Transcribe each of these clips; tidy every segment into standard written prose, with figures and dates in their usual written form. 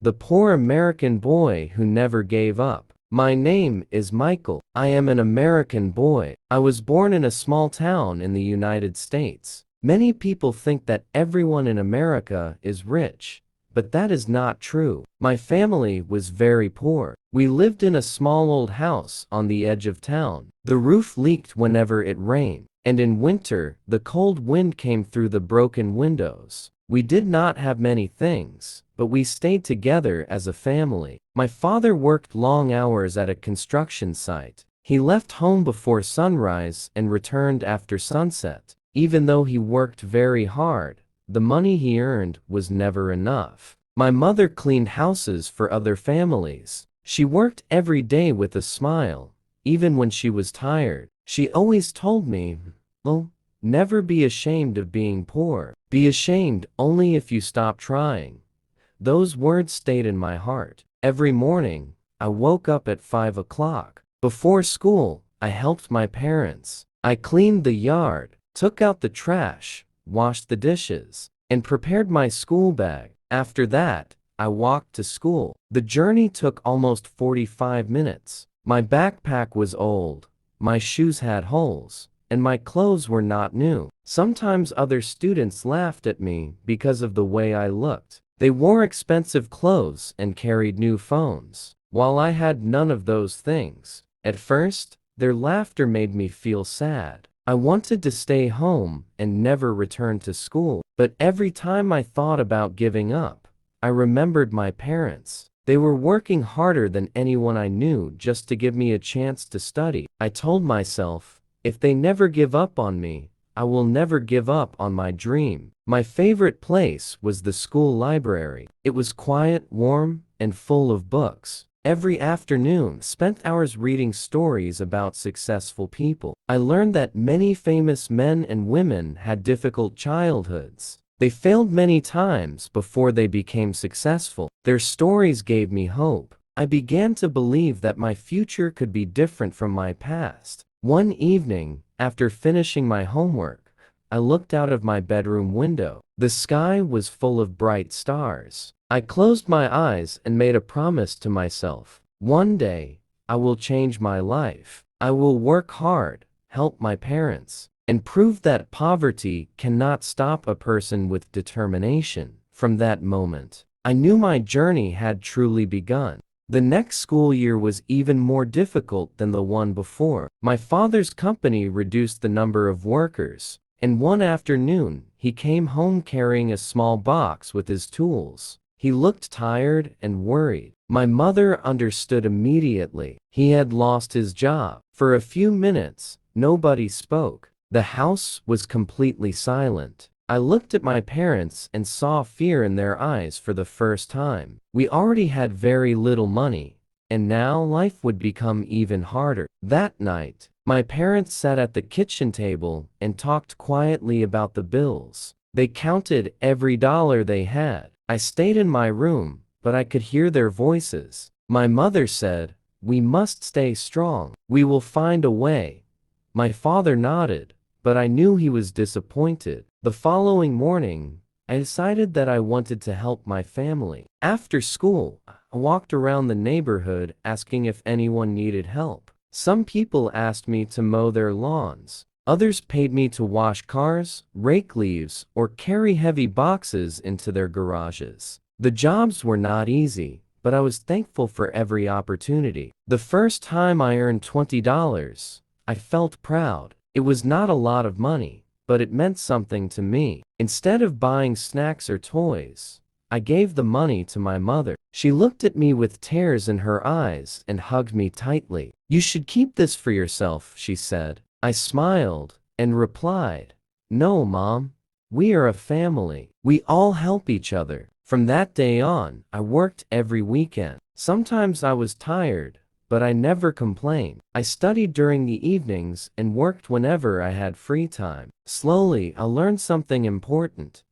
the poor American boy who never gave up. My name is Michael. I am an American boy. I was born in a small town in the United States. Many people think that everyone in America is rich, but that is not true. My family was very poor. We lived in a small old house on the edge of town. The roof leaked whenever it rained, and in winter, the cold wind came through the broken windows. We did not have many things, but we stayed together as a family. My father worked long hours at a construction site. He left home before sunrise and returned after sunset. Even though he worked very hard, the money he earned was never enough. My mother cleaned houses for other families. She worked every day with a smile, even when she was tired. She always told me, "Oh, never be ashamed of being poor. Be ashamed only if you stop trying." Those words stayed in my heart. Every morning, I woke up at 5 o'clock. Before school, I helped my parents. I cleaned the yard, took out the trash, washed the dishes, and prepared my school bag. After that, I walked to school. The journey took almost 45 minutes. My backpack was old, my shoes had holes, and my clothes were not new. Sometimes other students laughed at me because of the way I looked. They wore expensive clothes and carried new phones, while I had none of those things. At first, their laughter made me feel sad. I wanted to stay home and never return to school, but every time I thought about giving up, I remembered my parents. They were working harder than anyone I knew just to give me a chance to study. I told myself, if they never give up on me, I will never give up on my dream. My favorite place was the school library. It was quiet, warm, and full of books. Every afternoon, spent hours reading stories about successful people. I learned that many famous men and women had difficult childhoods. They failed many times before they became successful. Their stories gave me hope. I began to believe that my future could be different from my past. One evening, after finishing my homework, I looked out of my bedroom window. The sky was full of bright stars. I closed my eyes and made a promise to myself. One day, I will change my life. I will work hard, help my parents, and prove that poverty cannot stop a person with determination. From that moment, I knew my journey had truly begun. The next school year was even more difficult than the one before. My father's company reduced the number of workers, and one afternoon, he came home carrying a small box with his tools. He looked tired and worried. My mother understood immediately. He had lost his job. For a few minutes, nobody spoke. The house was completely silent. I looked at my parents and saw fear in their eyes for the first time. We already had very little money, and now life would become even harder. That night, my parents sat at the kitchen table and talked quietly about the bills. They counted every dollar they had. I stayed in my room, but I could hear their voices. My mother said, "We must stay strong. We will find a way." My father nodded, but I knew he was disappointed. The following morning, I decided that I wanted to help my family. After school, I walked around the neighborhood asking if anyone needed help. Some people asked me to mow their lawns. Others paid me to wash cars, rake leaves, or carry heavy boxes into their garages. The jobs were not easy, but I was thankful for every opportunity. The first time I earned $20, I felt proud. It was not a lot of money, but it meant something to me. Instead of buying snacks or toys, I gave the money to my mother. She looked at me with tears in her eyes and hugged me tightly. "You should keep this for yourself," she said. I smiled and replied, "No, Mom. We are a family. We all help each other." From that day on, I worked every weekend. Sometimes I was tired, but I never complained. I studied during the evenings and worked whenever I had free time. Slowly, I learned something important.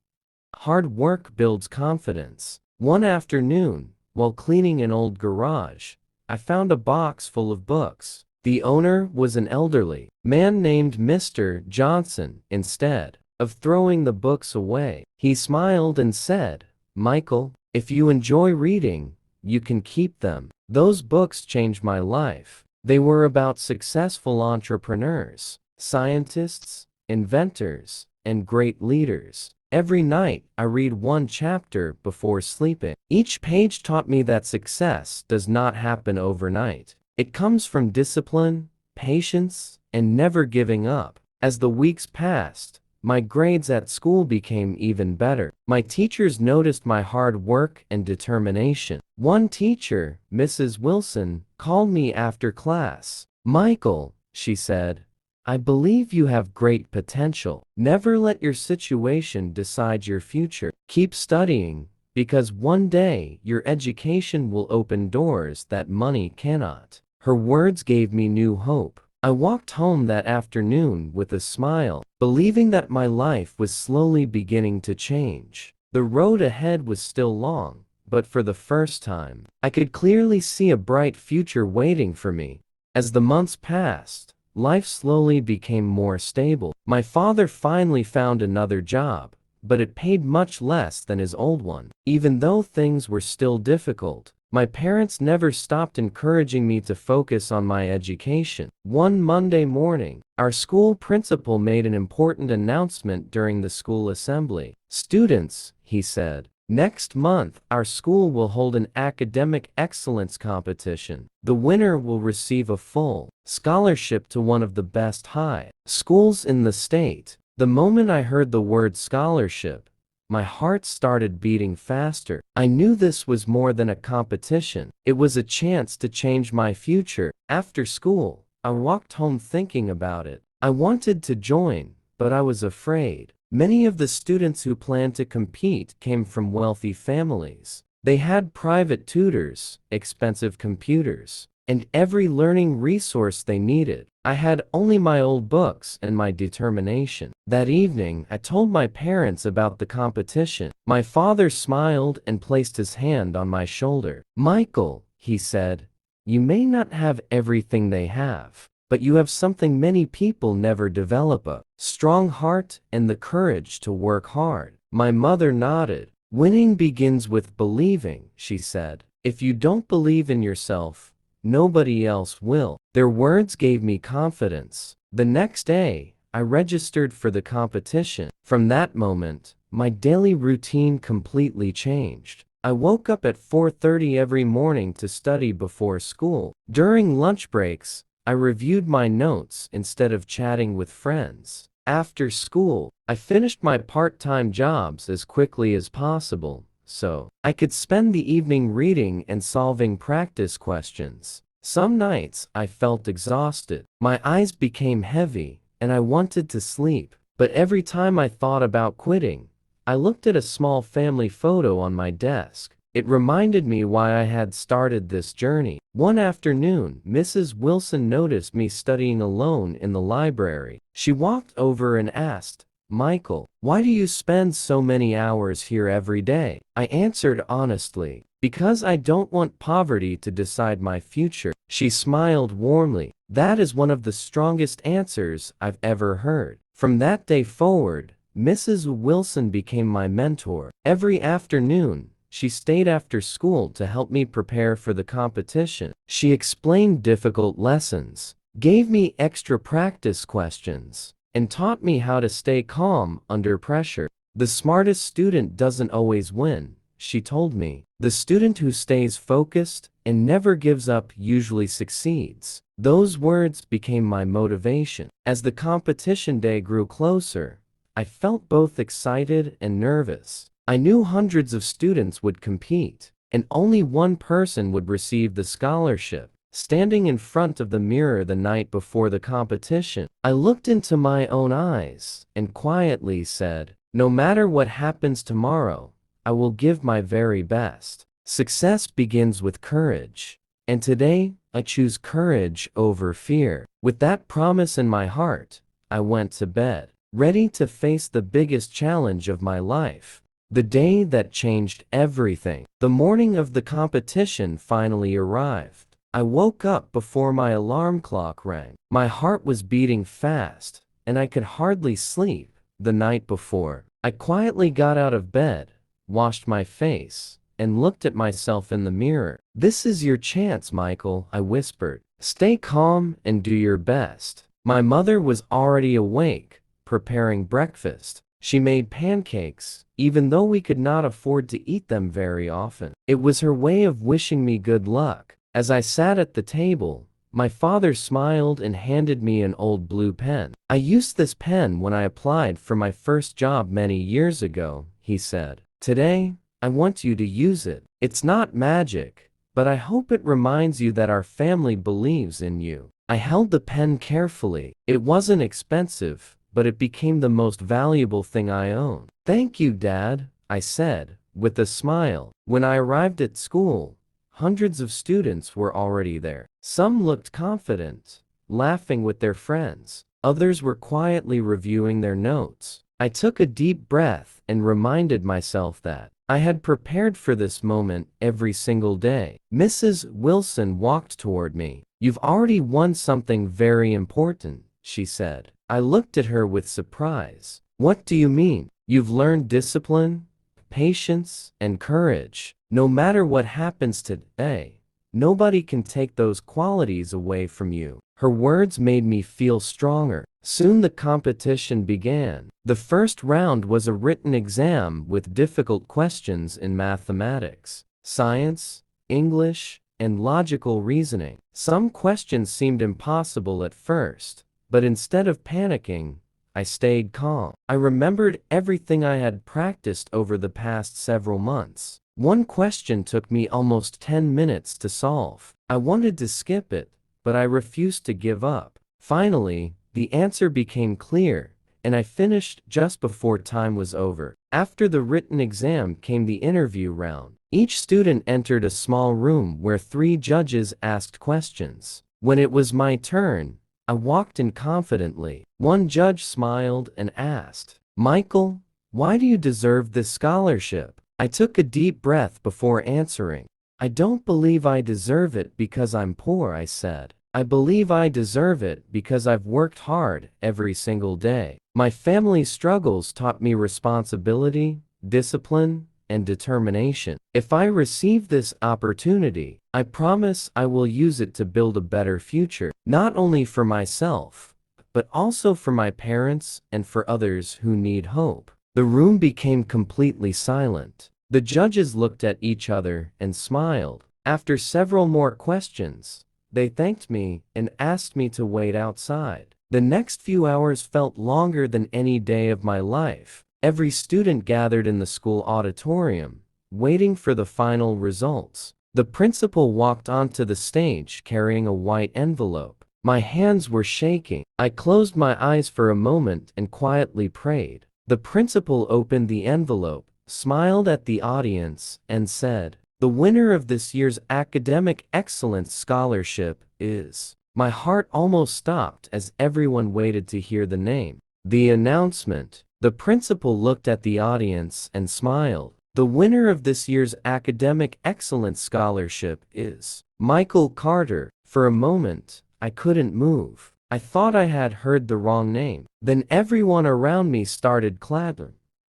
Hard work builds confidence. One afternoon, while cleaning an old garage, I found a box full of books. The owner was an elderly man named Mr. Johnson. Instead of throwing the books away, he smiled and said, "Michael, if you enjoy reading, you can keep them." Those books changed my life. They were about successful entrepreneurs, scientists, inventors, and great leaders. Every night, I read one chapter before sleeping. Each page taught me that success does not happen overnight. It comes from discipline, patience, and never giving up. As the weeks passed, my grades at school became even better. My teachers noticed my hard work and determination. One teacher, Mrs. Wilson, called me after class. "Michael," she said, "I believe you have great potential. Never let your situation decide your future. Keep studying, because one day your education will open doors that money cannot." Her words gave me new hope. I walked home that afternoon with a smile, believing that my life was slowly beginning to change. The road ahead was still long, but for the first time, I could clearly see a bright future waiting for me. As the months passed, life slowly became more stable. My father finally found another job, but it paid much less than his old one. Even though things were still difficult, my parents never stopped encouraging me to focus on my education. One Monday morning, our school principal made an important announcement during the school assembly. "Students," he said, "next month, our school will hold an academic excellence competition. The winner will receive a full scholarship to one of the best high schools in the state." The moment I heard the word scholarship, my heart started beating faster. I knew this was more than a competition. It was a chance to change my future. After school, I walked home thinking about it. I wanted to join, but I was afraid. Many of the students who planned to compete came from wealthy families. They had private tutors, expensive computers, and every learning resource they needed. I had only my old books and my determination. That evening, I told my parents about the competition. My father smiled and placed his hand on my shoulder. "Michael," he said, "you may not have everything they have, but you have something many people never develop: a strong heart and the courage to work hard." My mother nodded. "Winning begins with believing," she said. "If you don't believe in yourself, nobody else will." Their words gave me confidence. The next day, I registered for the competition. From that moment, my daily routine completely changed. I woke up at 4:30 every morning to study before school. During lunch breaks, I reviewed my notes instead of chatting with friends. After school, I finished my part-time jobs as quickly as possible, so I could spend the evening reading and solving practice questions. Some nights, I felt exhausted. My eyes became heavy, and I wanted to sleep. But every time I thought about quitting, I looked at a small family photo on my desk. It reminded me why I had started this journey. One afternoon, Mrs. Wilson noticed me studying alone in the library. She walked over and asked, "Michael, why do you spend so many hours here every day?" I answered honestly, "Because I don't want poverty to decide my future." She smiled warmly. That is one of the strongest answers I've ever heard. From that day forward, Mrs. Wilson became my mentor. Every afternoon, she stayed after school to help me prepare for the competition. She explained difficult lessons, gave me extra practice questions, and taught me how to stay calm under pressure. "The smartest student doesn't always win," she told me. "The student who stays focused and never gives up usually succeeds." Those words became my motivation. As the competition day grew closer, I felt both excited and nervous. I knew hundreds of students would compete, and only one person would receive the scholarship. Standing in front of the mirror the night before the competition, I looked into my own eyes and quietly said, "No matter what happens tomorrow, I will give my very best." Success begins with courage, and today I choose courage over fear. With that promise in my heart, I went to bed, ready to face the biggest challenge of my life. The day that changed everything. The morning of the competition finally arrived. I woke up before my alarm clock rang. My heart was beating fast, and I could hardly sleep. The night before, I quietly got out of bed, washed my face, and looked at myself in the mirror. "This is your chance, Michael," I whispered. "Stay calm and do your best." My mother was already awake, preparing breakfast. She made pancakes, even though we could not afford to eat them very often. It was her way of wishing me good luck. As I sat at the table, my father smiled and handed me an old blue pen. "I used this pen when I applied for my first job many years ago," he said. "Today, I want you to use it. It's not magic, but I hope it reminds you that our family believes in you." I held the pen carefully. It wasn't expensive, but it became the most valuable thing I owned. "Thank you, Dad," I said, with a smile. When I arrived at school, hundreds of students were already there. Some looked confident, laughing with their friends. Others were quietly reviewing their notes. I took a deep breath and reminded myself that I had prepared for this moment every single day. Mrs. Wilson walked toward me. "You've already won something very important," she said. I looked at her with surprise. "What do you mean?" "You've learned discipline, patience, and courage. No matter what happens today, nobody can take those qualities away from you." Her words made me feel stronger. Soon the competition began. The first round was a written exam with difficult questions in mathematics, science, English, and logical reasoning. Some questions seemed impossible at first, but instead of panicking, I stayed calm. I remembered everything I had practiced over the past several months. One question took me almost 10 minutes to solve. I wanted to skip it, but I refused to give up. Finally, the answer became clear, and I finished just before time was over. After the written exam came the interview round. Each student entered a small room where 3 judges asked questions. When it was my turn, I walked in confidently. One judge smiled and asked, "Michael, why do you deserve this scholarship?" I took a deep breath before answering. "I don't believe I deserve it because I'm poor," I said. "I believe I deserve it because I've worked hard every single day. My family's struggles taught me responsibility, discipline, and determination. If I receive this opportunity, I promise I will use it to build a better future, not only for myself, but also for my parents and for others who need hope." The room became completely silent. The judges looked at each other and smiled. After several more questions, they thanked me and asked me to wait outside. The next few hours felt longer than any day of my life. Every student gathered in the school auditorium, waiting for the final results. The principal walked onto the stage carrying a white envelope. My hands were shaking. I closed my eyes for a moment and quietly prayed. The principal opened the envelope, smiled at the audience, and said, "The winner of this year's Academic Excellence Scholarship is..." My heart almost stopped as everyone waited to hear the name. The announcement. The principal looked at the audience and smiled. "The winner of this year's Academic Excellence Scholarship is Michael Carter." For a moment, I couldn't move. I thought I had heard the wrong name. Then everyone around me started clapping.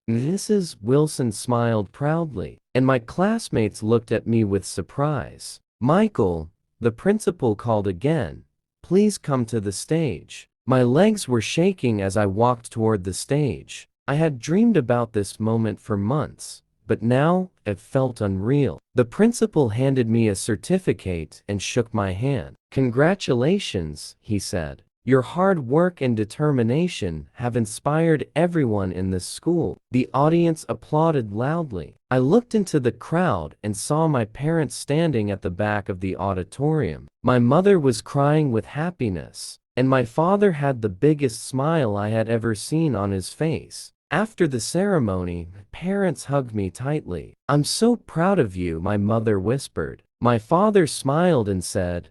Mrs. Wilson smiled proudly, and my classmates looked at me with surprise. "Michael," the principal called again, "please come to the stage." My legs were shaking as I walked toward the stage. I had dreamed about this moment for months, but now it felt unreal. The principal handed me a certificate and shook my hand. "Congratulations," he said. "Your hard work and determination have inspired everyone in this school." The audience applauded loudly. I looked into the crowd and saw my parents standing at the back of the auditorium. My mother was crying with happiness, and my father had the biggest smile I had ever seen on his face. After the ceremony, parents hugged me tightly. "I'm so proud of you," my mother whispered. My father smiled and said,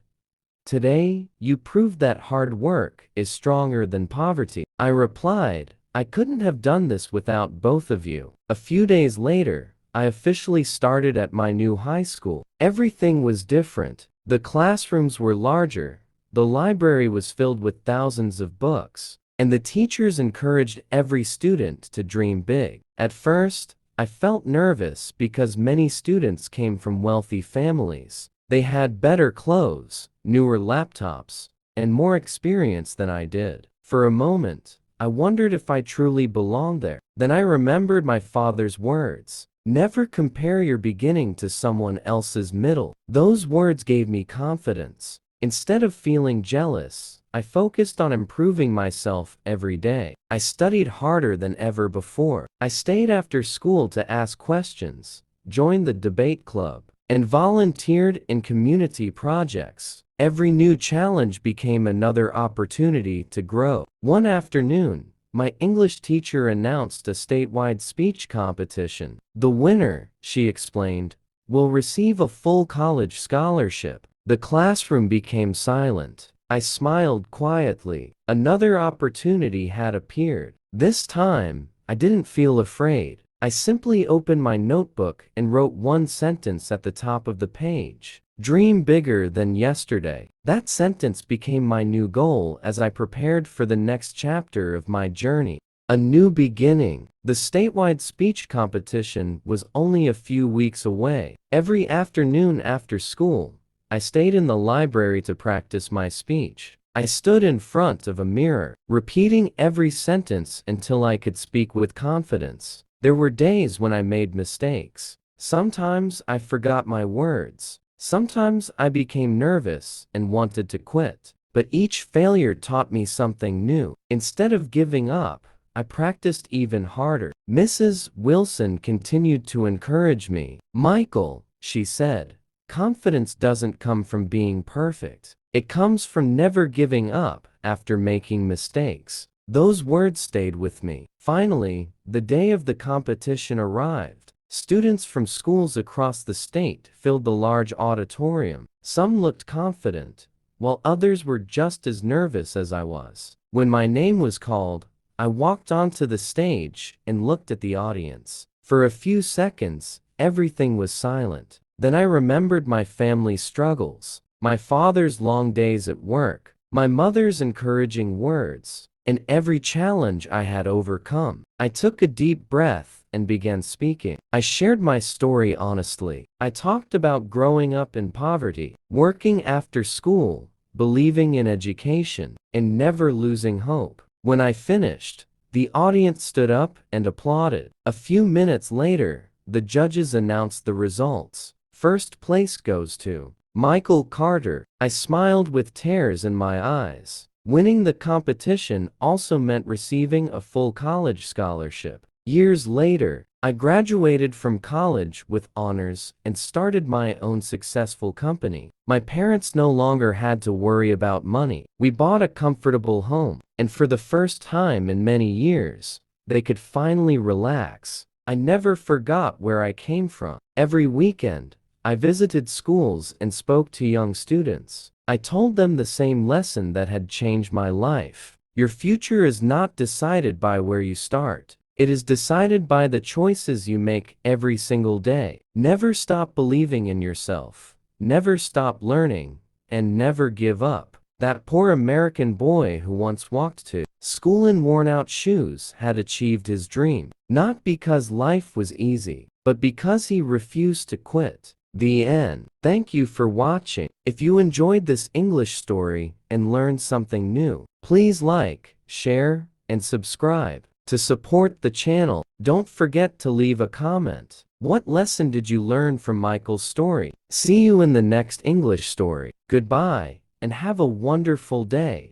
"Today, you proved that hard work is stronger than poverty." I replied, "I couldn't have done this without both of you." A few days later, I officially started at my new high school. Everything was different. The classrooms were larger, the library was filled with thousands of books, and the teachers encouraged every student to dream big. At first, I felt nervous because many students came from wealthy families. They had better clothes, newer laptops, and more experience than I did. For a moment, I wondered if I truly belonged there. Then I remembered my father's words. Never compare your beginning to someone else's middle. Those words gave me confidence. Instead of feeling jealous, I focused on improving myself every day. I studied harder than ever before. I stayed after school to ask questions, joined the debate club, and volunteered in community projects. Every new challenge became another opportunity to grow. One afternoon, my English teacher announced a statewide speech competition. The winner, she explained, will receive a full college scholarship. The classroom became silent. I smiled quietly. Another opportunity had appeared. This time, I didn't feel afraid. I simply opened my notebook and wrote one sentence at the top of the page. Dream bigger than yesterday. That sentence became my new goal as I prepared for the next chapter of my journey. A new beginning. The statewide speech competition was only a few weeks away. Every afternoon after school, I stayed in the library to practice my speech. I stood in front of a mirror, repeating every sentence until I could speak with confidence. There were days when I made mistakes. Sometimes I forgot my words. Sometimes I became nervous and wanted to quit. But each failure taught me something new. Instead of giving up, I practiced even harder. Mrs. Wilson continued to encourage me. Michael, she said, confidence doesn't come from being perfect. It comes from never giving up after making mistakes. Those words stayed with me. Finally, the day of the competition arrived. Students from schools across the state filled the large auditorium. Some looked confident, while others were just as nervous as I was. When my name was called, I walked onto the stage and looked at the audience. For a few seconds, everything was silent. Then I remembered my family's struggles, my father's long days at work, my mother's encouraging words, and every challenge I had overcome. I took a deep breath and began speaking. I shared my story honestly. I talked about growing up in poverty, working after school, believing in education, and never losing hope. When I finished, the audience stood up and applauded. A few minutes later, the judges announced the results. First place goes to Michael Carter. I smiled with tears in my eyes. Winning the competition also meant receiving a full college scholarship. Years later, I graduated from college with honors and started my own successful company. My parents no longer had to worry about money. We bought a comfortable home, and for the first time in many years, they could finally relax. I never forgot where I came from. Every weekend, I visited schools and spoke to young students. I told them the same lesson that had changed my life. Your future is not decided by where you start. It is decided by the choices you make every single day. Never stop believing in yourself. Never stop learning, and never give up. That poor American boy who once walked to school in worn-out shoes had achieved his dream, not because life was easy, but because he refused to quit. The end. Thank you for watching. If you enjoyed this English story and learned something new, please like, share, and subscribe. To support the channel, don't forget to leave a comment. What lesson did you learn from Michael's story? See you in the next English story. Goodbye, and have a wonderful day.